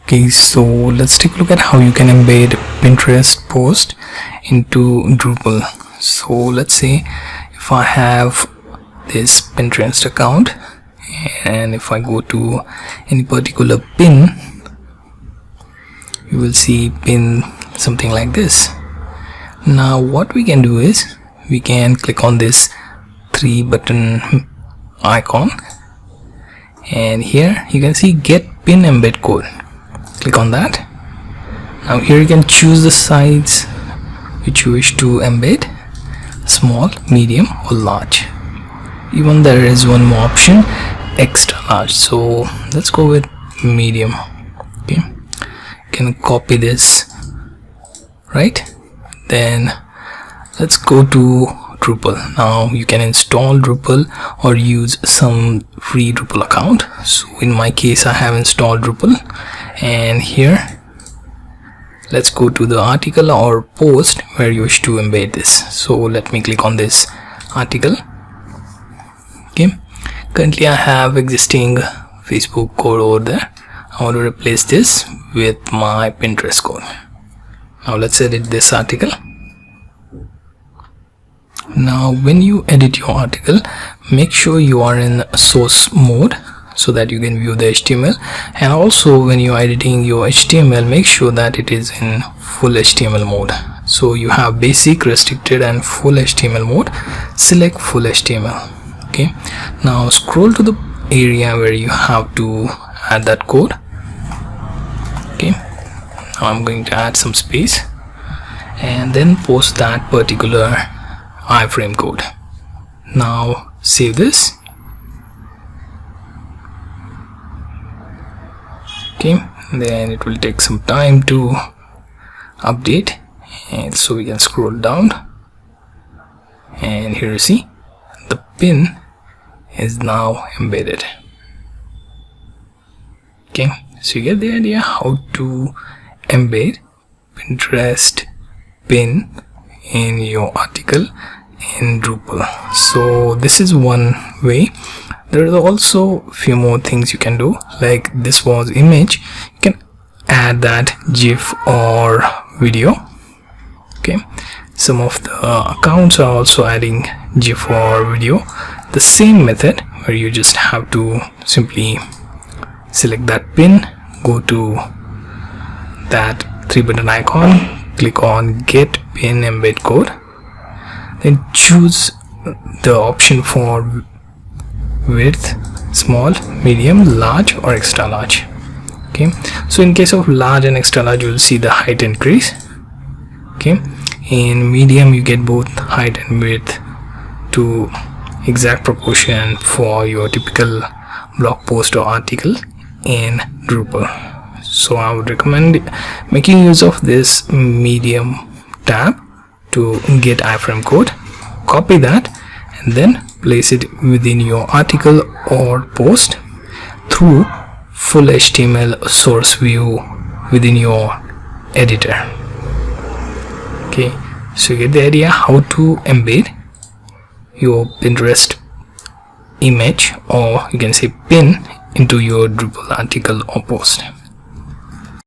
Okay, so let's take a look at how you can embed Pinterest post into Drupal. So let's say if I have this Pinterest account and if I go to any particular pin, you will see pin something like this. Now what we can do is we can click on this 3-button icon, and here you can see get pin embed code. Click on that. Now here you can choose the size which you wish to embed, small, medium or large. Even there is one more option, extra large, so let's go with medium. Okay, you can copy this, right? Then let's go to Drupal. Now you can install Drupal or use some free Drupal account. So in my case I have installed Drupal, and here let's go to the article or post where you wish to embed this. So let me click on this article. Okay, currently I have existing Facebook code over there. I want to replace this with my Pinterest code. Now let's edit this article. Now when you edit your article, make sure you are in source mode so that you can view the HTML, and also when you are editing your HTML, make sure that it is in full HTML mode. So you have basic, restricted and full HTML mode. Select full HTML. Okay, now scroll to the area where you have to add that code. Okay, now I'm going to add some space and then post that particular iframe code. Now save this. Okay, then it will take some time to update, and so we can scroll down, and here you see the pin is now embedded. Okay, so you get the idea how to embed Pinterest pin in your article in Drupal. So this is one way. There is also a few more things you can do, like this was image. You can add that GIF or video. Okay, some of the accounts are also adding GIF or video. The same method where you just have to simply select that pin, go to that 3-button icon, click on get pin embed code, then choose the option for width, small, medium, large or extra large. Okay, so in case of large and extra large, you will see the height increase. Okay, in medium you get both height and width to exact proportion for your typical blog post or article in Drupal. So I would recommend making use of this medium tab to get iframe code. Copy that and then place it within your article or post through full HTML source view within your editor. Okay, so you get the idea how to embed your Pinterest image, or you can say pin, into your Drupal article or post.